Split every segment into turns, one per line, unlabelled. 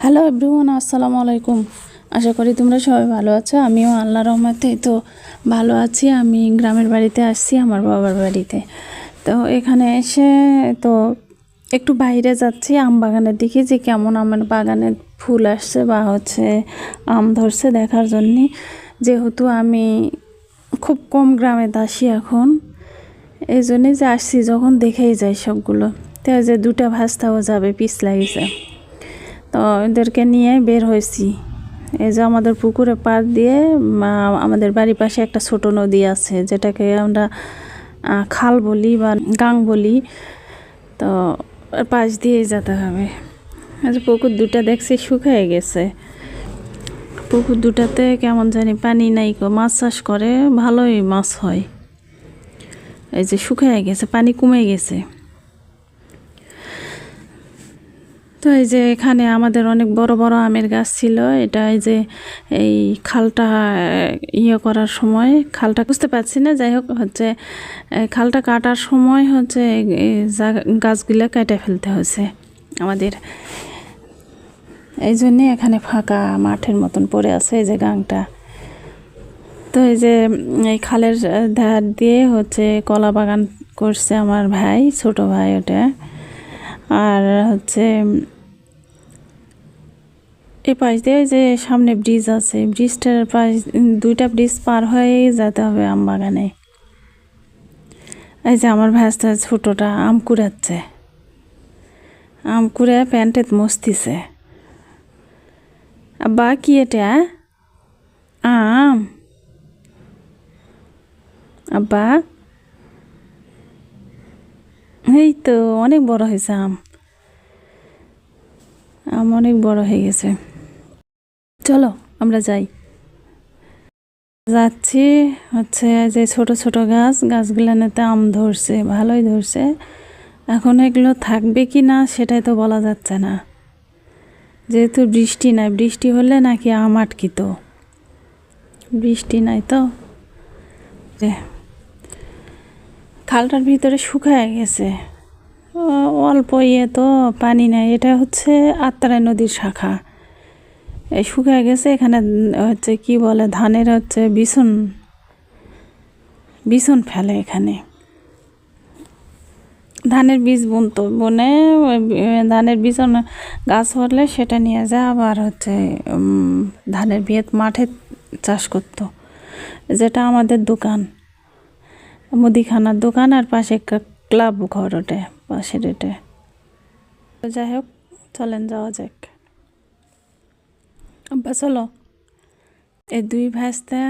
Hello everyone, আসসালামু আলাইকুম। আশা করি তোমরা সবাই ভালো আছো। আমিও আল্লাহর রহমতে তো ভালো আছি। আমি গ্রামের বাড়িতে আসছি, আমার বাবার বাড়িতে। তো এখানে এসে তো একটু বাইরে যাচ্ছি আম বাগানের দিকে, যে কেমন আমের বাগানে ফুল আসছে বা আম ধরছে দেখার জন্যে। যেহেতু আমি খুব কম গ্রামে আসি এখন, এই জন্যে যে আসছি, যখন দেখেই যাই সবগুলো। তো যে দুটা ভাস্তাও যাবে, পিছ লাগিয়েছে, তো এদেরকে নিয়ে বের হয়েছি। এই যে আমাদের পুকুরে পাড় দিয়ে আমাদের বাড়ির পাশে একটা ছোট নদী আছে, যেটাকে আমরা খাল বলি বা গাং বলি। তো পাশ দিয়ে যেতে হবে। পুকুর দুটা দেখছি শুকিয়ে গেছে। পুকুর দুটাতে কেমন জানি পানি নাই, মাছ চাষ করে, ভালোই মাছ হয়। এই যে শুকিয়ে গেছে, পানি কমে গেছে। তো এই যে এখানে আমাদের অনেক বড় বড় আমের গাছ ছিল। এটা এই খালটা করার সময়, খালটা বুঝতে পারছি না, যাই হোক খালটা কাটার সময় গাছগুলো কেটে ফেলতে হয়েছে আমাদের। এই জন্যে এখানে ফাঁকা মাঠের মতন পড়ে আছে এই যে গাংটা। তো এই যে এই খালের ধার দিয়ে কলা বাগান করছে আমার ভাই, ছোট ভাই ওটা। আর এই পাশ দিয়ে যে সামনে ব্রিজ আছে, ব্রিজটার পাশ, দুইটা ব্রিজ পার হয়ে যেতে হবে আম বাগানে। এই যে আমার ভাইস্তা ছোটটা আম কুড়াচ্ছে, আম কুড়ে প্যান্টে মস্তিছে। আব্বা কি এটা? আম? আব্বা, এই তো অনেক বড় হয়েছে আম, আম অনেক বড় হয়ে গেছে। চলো আমরা যাই। যাচ্ছি যে ছোট ছোট গাছগুলোতে আম ধরছে, ভালোই ধরছে। এখন এগুলো থাকবে কি না সেটাই তো বলা যাচ্ছে না, যেহেতু বৃষ্টি নাই। বৃষ্টি হলে নাকি আম আটকিত, বৃষ্টি নাই তো। খালটার ভিতরে শুকায় গেছে, অল্প তো পানি নাই। এটা আত্রাই নদীর শাখা, এই শুকায় গেছে। এখানে কি বলে, ধানের বিছন ফেলে এখানে। ধানের বীজ বুনতো, বনে ধানের বিছন গাছ হলে সেটা নিয়ে যায়, আবার ধানের বিয়েত মাঠে চাষ করতো। যেটা আমাদের দোকান, মুদিখানার দোকান, আর পাশে একটা ক্লাব ঘর, ওটা পাশের। এটা যাই হোক, চলেন যাওয়া যাক। আব্বা চলো। এই দুই ভাইস্তা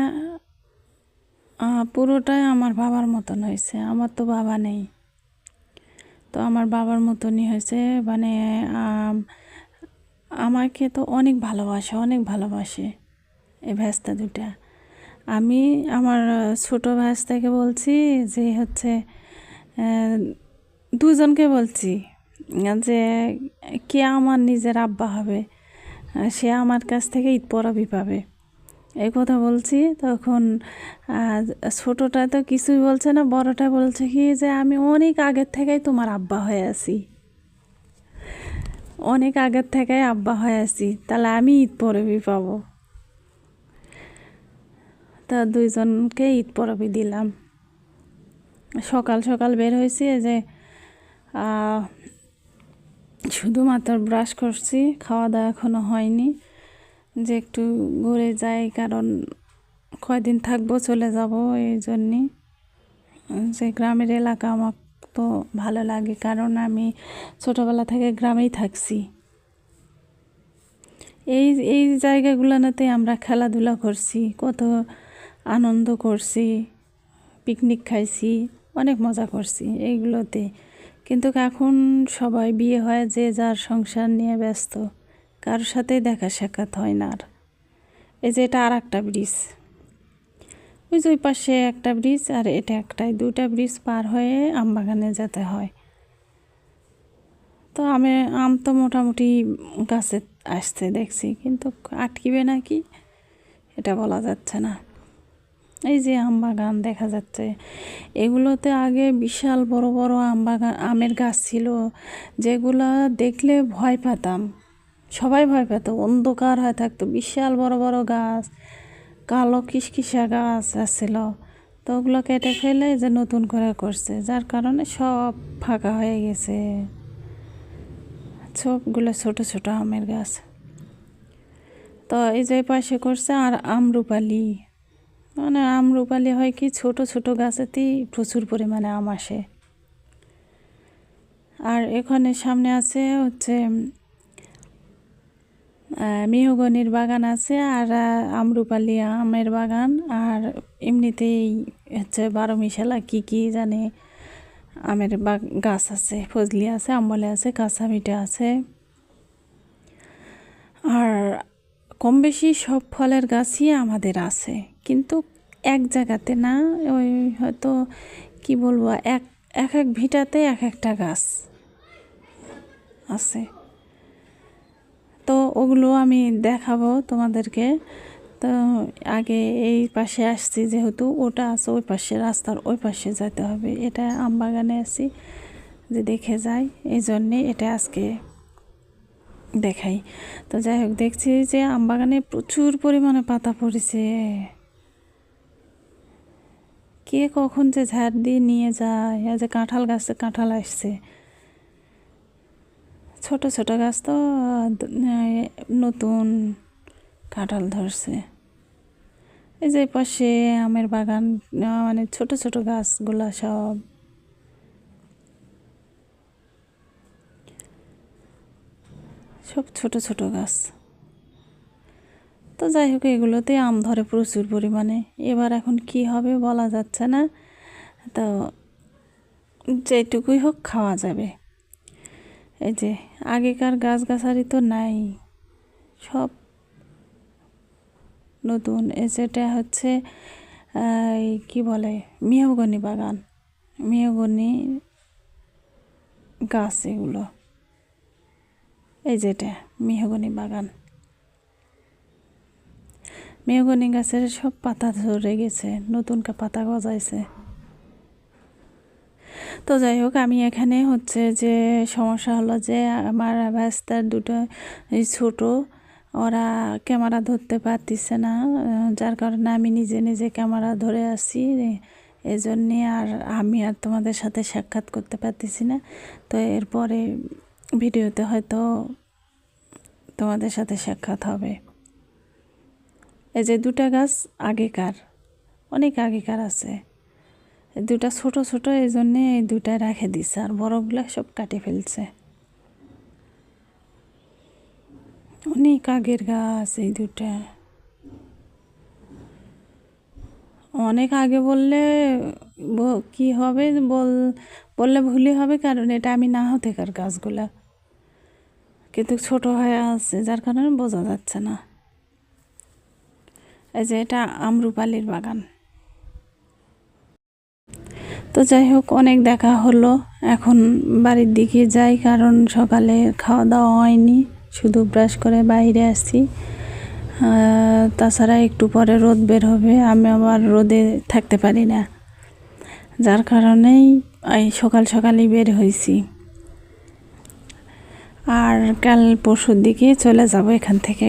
পুরোটাই আমার বাবার মতন হয়েছে। আমার তো বাবা নেই, তো আমার বাবার মতনই হয়েছে। মানে আমাকে তো অনেক ভালোবাসে এই ভাইস্তা দুটা। আমি আমার ছোট ভাইস্তাকে বলছি যে দুজনকে বলছি যে কে আমার নিজের আব্বা হবে, সে আমার কাছ থেকে ঈদ পরাবি পাবে, এই কথা বলছি। তখন ছোটটা তো কিছুই বলছে না, বড়টা বলছে কি যে আমি অনেক আগের থেকেই তোমার আব্বা হয়ে আছি, অনেক আগের থেকেই আব্বা হয়ে আছি, তাহলে আমি ঈদ পরবি পাবো। তা দুইজনকে ঈদ পরবি দিলাম। সকাল সকাল বের হয়েছি, যে শুধুমাত্র ব্রাশ করছি, খাওয়া দাওয়া এখনও হয়নি, যে একটু ঘুরে যাই, কারণ কয়দিন থাকবো, চলে যাব। এই জন্যে যে গ্রামের এলাকা আমার তো ভালো লাগে, কারণ আমি ছোটোবেলা থেকে গ্রামেই থাকছি। এই এই জায়গাগুলোতে আমরা খেলাধুলা করছি, কত আনন্দ করছি, পিকনিক খাইছি, অনেক মজা করছি এইগুলোতে। কিন্তু এখন সবাই বিয়ে হয়, যে যার সংসার নিয়ে ব্যস্ত, কারোর সাথেই দেখা সাক্ষাৎ হয় না আর। এই যে এটা আর একটা ব্রিজ, ওই যে ওই পাশে একটা ব্রিজ, আর এটা একটাই, দুটা ব্রিজ পার হয়ে আম বাগানে যেতে হয়। তো আম তো মোটামুটি গাছে আসছে দেখছি, কিন্তু আটকিবে নাকি এটা বলা যাচ্ছে না। এই যে আম বাগান দেখা যাচ্ছে, এগুলোতে আগে বিশাল বড় বড় আমের গাছ ছিল, যেগুলো দেখলে ভয় পেতাম, সবাই ভয় পেত, অন্ধকার হয়ে থাকতো, বিশাল বড় বড় গাছ, কালো কিসকিসা গাছ আসছিল। তো ওগুলো কেটে ফেলে যে নতুন করে করছে, যার কারণে সব ফাঁকা হয়ে গেছে, সবগুলো ছোট ছোট আমের গাছ। তো এই যে পাশে করছে আর আমরুপালি, মানে আমরুপালি হয় কি ছোট ছোট গাছেতেই প্রচুর পরিমাণে আম আসে। আর এখানে সামনে আছে হচ্ছে মেহগনির বাগান আছে, আর আমরুপালি আমের বাগান, আর এমনিতেই হচ্ছে 12 মিশালা কি জানে আমের গাছ আছে, ফজলি আছে, আমবলে আছে, কাঁচা মিঠা আছে। আর কম বেশি সব ফলের গাছই আমাদের আছে, কিন্তু এক জায়গাতে না, ওই হয়তো কি বলবো, এক এক ভিটাতে এক একটা গাছ আছে। তো ওগুলো আমি দেখাবো তোমাদেরকে। তো আগে এই পাশে আসছি, যেহেতু ওটা আছে ওই পাশে, রাস্তার ওই পাশে যেতে হবে। এটা আমবাগানে আছি যে দেখে যাই, এই জন্যে এটা আজকে দেখাই। তো যাই হোক, দেখছি যে আমবাগানে প্রচুর পরিমাণে পাতা পড়েছে, কে কখন যে ঝাড় দিয়ে নিয়ে যায়। আর যে কাঁঠাল গাছে কাঁঠাল আসছে, ছোট ছোট গাছ তো নতুন কাঁঠাল ধরছে। এই যে পাশে আমের বাগান, মানে ছোট ছোট গাছগুলা সব ছোট ছোট গাছ। তো যাই হোক, এগুলোতে আম ধরে প্রচুর পরিমাণে। এবার এখন কি হবে বলা যাচ্ছে না, তো যেটুকুই হোক খাওয়া যাবে। এই যে আগেকার গাছগাছালি তো নাই, সব নতুন। যেটা হচ্ছে কি বলে, মেহগনি বাগান, মেহগনি গাছ এগুলো। এই যেটা মেহগনি বাগান, মেহগনি গাছের সব পাতা ঝরে গেছে, নতুন পাতা গজাইছে। তো যাই হোক, আমি এখানে হচ্ছে যে সমস্যা হলো যে আমার ভাস্তার দুটো ছোট, ওরা ক্যামেরা ধরতে পারতেছে না, যার কারণে আমি নিজে নিজে ক্যামেরা ধরে আসি, এই জন্যে আর আমি আর তোমাদের সাথে সাক্ষাৎ করতে পারতেছি না। তো এরপরে ভিডিওতে হয়তো তোমাদের সাথে সাক্ষাৎ হবে। এই যে দুটা গাছ আগেকার, অনেক আগেকার আছে, দুটা ছোট ছোট, এই জন্যে এই দুটা রেখে দিছে, আর বড়গুলা সব কাটে ফেলছে। অনেক আগের গাছ এই দুটা, অনেক আগে বললে কি হবে, বললে ভুলই হবে, কারণ এটা আমি না হতেকার গাছগুলা, কিন্তু ছোট হয়ে আছে, যার কারণে বোঝা যাচ্ছে না। এই যে এটা আমরুপালির বাগান। তো যাই হোক, অনেক দেখা হলো, এখন বাড়ির দিকে যাই, কারণ সকালে খাওয়া দাওয়া হয়নি, শুধু ব্রাশ করে বাইরে আসছি। তাছাড়া একটু পরে রোদ বের হবে, আমি আবার রোদে থাকতে পারি না, যার কারণেই এই সকাল সকালই বের হয়েছি। আর কাল পরশুর দিকে চলে যাব এখান থেকে,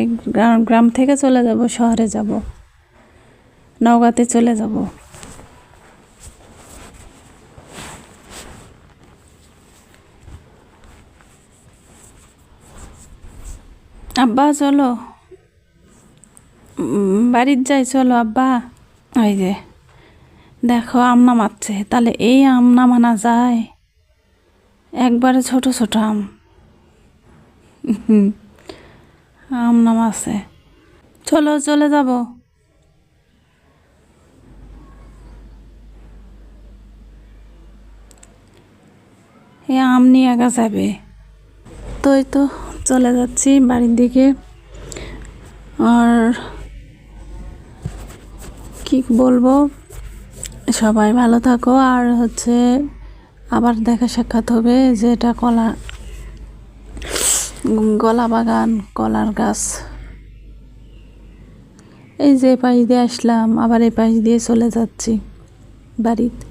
গ্রাম থেকে চলে যাব, শহরে যাব, নওগাঁতে চলে যাব। আব্বা চলো, বাড়ির যাই, চলো আব্বা। ওই যে দেখো আম নামাচ্ছে, তাহলে এই আম নামানো যায়? একবারে ছোট ছোট আম, আম নামাচ্ছে, চলো চলে যাব। এই আম নিয়ে একা যাবে, তো এই তো চলে যাচ্ছি বাড়ির দিকে। আর কি বলবো, সবাই ভালো থাকো, আর হচ্ছে আবার দেখা সাক্ষাৎ হবে। যে এটা গলা বাগান, কলার গাছ। এই যে পাশ দিয়ে আসলাম, আবার এই পাশ দিয়ে চলে যাচ্ছি বাড়িতে।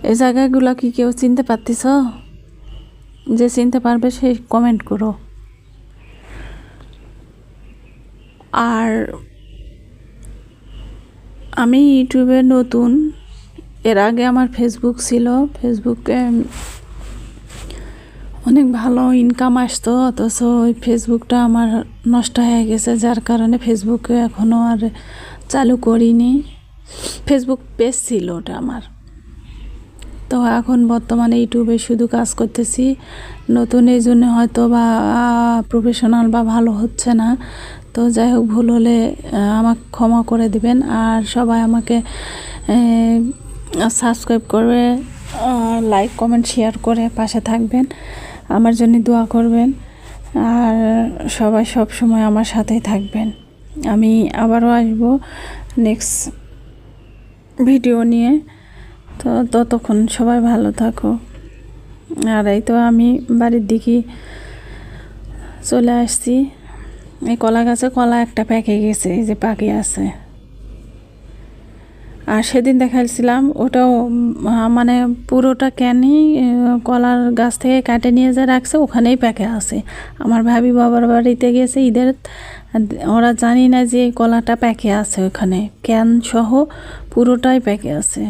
এই জায়গাগুলো কি কেউ চিনতে পারতেছ? যে চিনতে পারবে সে কমেন্ট করো। আর আমি ইউটিউবে নতুন, এর আগে আমার ফেসবুক ছিল, ফেসবুকে অনেক ভালো ইনকাম আসতো, অথচ ওই ফেসবুকটা আমার নষ্ট হয়ে গেছে, যার কারণে ফেসবুকে এখনও আর চালু করিনি। ফেসবুক পেজ ছিল ওটা আমার। তো এখন বর্তমানে ইউটিউবে শুধু কাজ করতেছি, নতুন এই জন্য হয়তো বা প্রফেশনাল বা ভালো হচ্ছে না। তো যাই হোক, ভুল হলে আমাকে ক্ষমা করে দিবেন। আর সবাই আমাকে সাবস্ক্রাইব করবে, লাইক কমেন্ট শেয়ার করে পাশে থাকবেন, আমার জন্য দোয়া করবেন। আর সবাই সব সময় আমার সাথেই থাকবেন। আমি আবারও আসবো নেক্সট ভিডিও নিয়ে। তো ততক্ষণ সবাই ভালো থাকো। আর এই তো আমি বাড়ির দিকে চলে আসছি। এই কলা গাছে কলা একটা পেকে গেছে, এই যে পাকে আছে। আর সেদিন দেখাইছিলাম ওটাও মানে পুরোটা ক্যানই কলার গাছ থেকে কাটে নিয়ে যা রাখছে, ওখানেই পেকে আছে। আমার ভাবি বাবার বাড়িতে গেছে ঈদের, ওরা জানি না যে এই কলাটা পেকে আছে, ওখানে ক্যান সহ পুরোটাই পেকে আছে,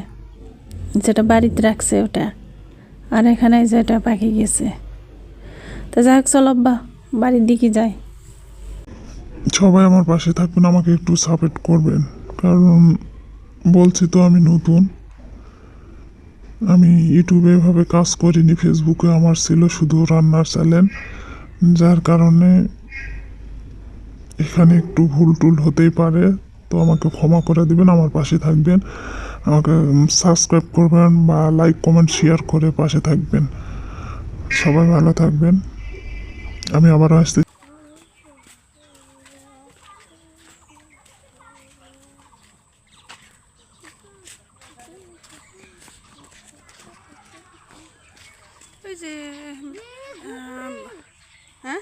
যেটা বাড়িতে রাখছে ওটা। আর এখানে যেটা পেকে গেছে। তো যাই হোক, চল আব্বা বাড়ির দিকে যাই।
সবাই আমার পাশে থাকবেন, আমাকে একটু সাপোর্ট করবেন, কারণ বলছি তো আমি নতুন। আমি ইউটিউবে এভাবে কাজ করিনি, ফেসবুকে আমার ছিল শুধু রান্নার চ্যানেল, যার কারণে এখানে একটু ভুল টুল হতেই পারে। তো আমাকে ক্ষমা করে দিবেন, আমার পাশে থাকবেন, আমাকে সাবস্ক্রাইব করবেন বা লাইক কমেন্ট শেয়ার করে পাশে থাকবেন। সবাই ভালো থাকবেন। আমি আবারও আসতে
ওই যে হ্যাঁ